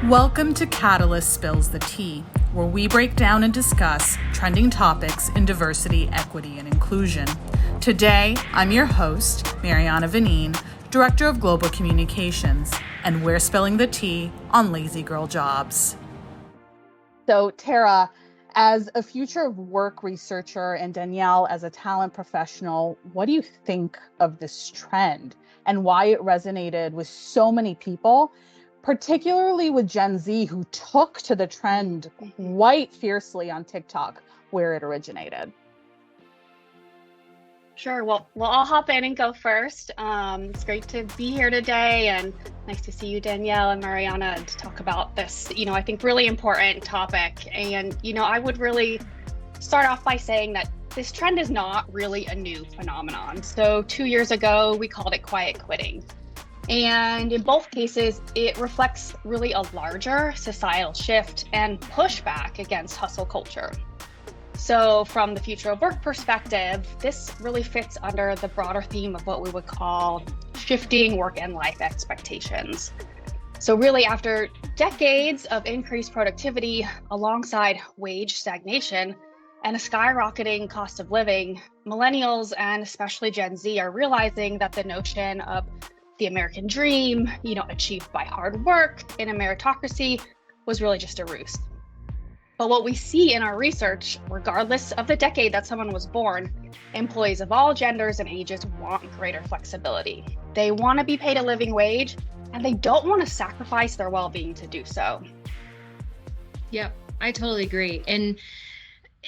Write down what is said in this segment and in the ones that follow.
Welcome to Catalyst Spills the Tea, where we break down and discuss trending topics in diversity, equity, and inclusion. Today, I'm your host, Mariana Vanin, Director of Global Communications, and we're spilling the tea on lazy girl jobs. So, Tara, as a future of work researcher and Danielle as a talent professional, what do you think of this trend and why it resonated with so many people, particularly with Gen Z, who took to the trend quite fiercely on TikTok, where it originated? Sure. Well, I'll hop in and go first. It's great to be here today, and nice to see you, Danielle and Mariana, to talk about this, I think really important topic. And, I would really start off by saying that this trend is not really a new phenomenon. So 2 years ago, we called it quiet quitting. And in both cases, it reflects really a larger societal shift and pushback against hustle culture. So from the future of work perspective, this really fits under the broader theme of what we would call shifting work and life expectations. So really, after decades of increased productivity alongside wage stagnation and a skyrocketing cost of living, millennials and especially Gen Z are realizing that the notion of the American dream, achieved by hard work in a meritocracy, was really just a ruse. But what we see in our research, regardless of the decade that someone was born, employees of all genders and ages want greater flexibility. They want to be paid a living wage, and they don't want to sacrifice their well-being to do so. Yep, I totally agree. And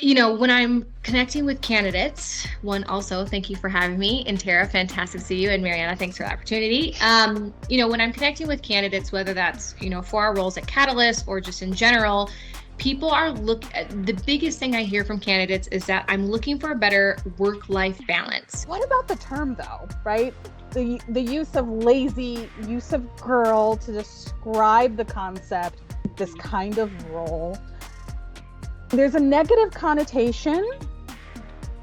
when I'm connecting with candidates, also, thank you for having me. And Tara, fantastic to see you. And Mariana, thanks for the opportunity. When I'm connecting with candidates, whether that's, for our roles at Catalyst or just in general, people are the biggest thing I hear from candidates is that I'm looking for a better work-life balance. What about the term though, right? The use of lazy, use of girl to describe the concept, this kind of role. There's a negative connotation.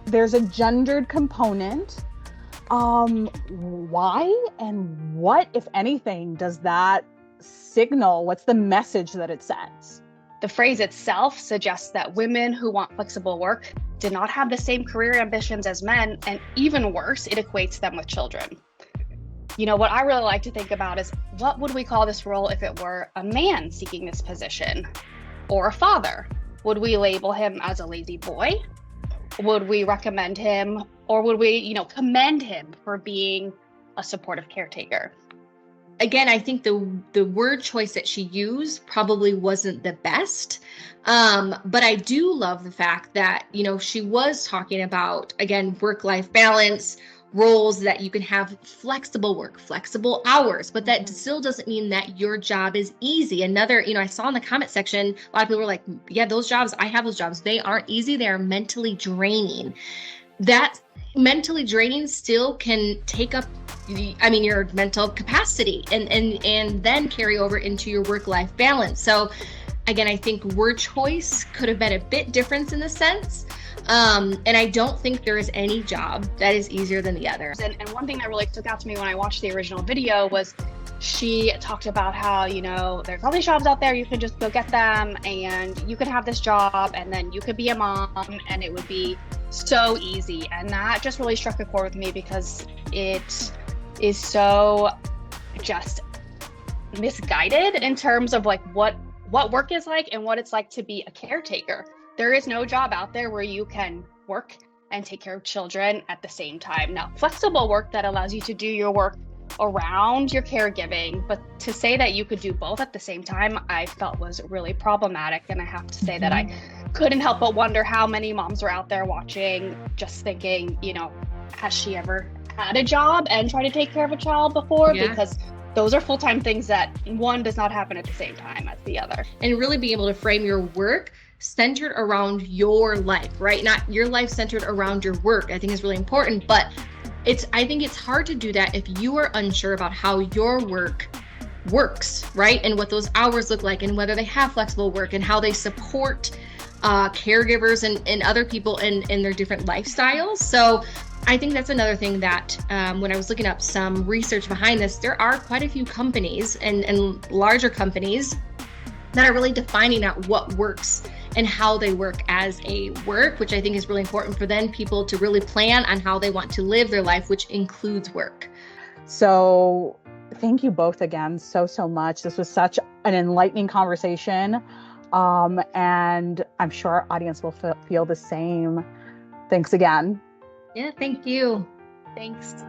There's a gendered component. Why and what, if anything, does that signal? What's the message that it sends? The phrase itself suggests that women who want flexible work do not have the same career ambitions as men, and even worse, it equates them with children. What I really like to think about is, what would we call this role if it were a man seeking this position, or a father? Would we label him as a lazy boy? Would we recommend him, or would we, commend him for being a supportive caretaker? Again, I think the word choice that she used probably wasn't the best. But I do love the fact that, she was talking about, again, work-life balance, roles that you can have flexible work, flexible hours, but that still doesn't mean that your job is easy. Another, I saw in the comment section, a lot of people were like, yeah, those jobs, I have those jobs. They aren't easy. They are mentally draining. That mentally draining still can take up your mental capacity and then carry over into your work-life balance. So again, I think word choice could have been a bit different in the sense. And I don't think there is any job that is easier than the other. And one thing that really stuck out to me when I watched the original video was she talked about how, there's all these jobs out there, you can just go get them and you can have this job and then you could be a mom and it would be so easy. And that just really struck a chord with me because it is so just misguided in terms of like what work is like and what it's like to be a caretaker. There is no job out there where you can work and take care of children at the same time. Now, flexible work that allows you to do your work around your caregiving, but to say that you could do both at the same time, I felt was really problematic. And I have to say that I couldn't help but wonder how many moms are out there watching, just thinking, has she ever had a job and tried to take care of a child before? Yeah. Because those are full-time things that one does not happen at the same time as the other. And really being able to frame your work centered around your life, right? Not your life centered around your work, I think is really important. But I think it's hard to do that if you are unsure about how your work works, right? And what those hours look like and whether they have flexible work and how they support caregivers and other people in their different lifestyles. So I think that's another thing that when I was looking up some research behind this, there are quite a few companies and larger companies that are really defining out what works and how they work as a work, which I think is really important for then people to really plan on how they want to live their life, which includes work. So thank you both again so much. This was such an enlightening conversation. And I'm sure our audience will feel the same. Thanks again. Yeah, thank you. Thanks.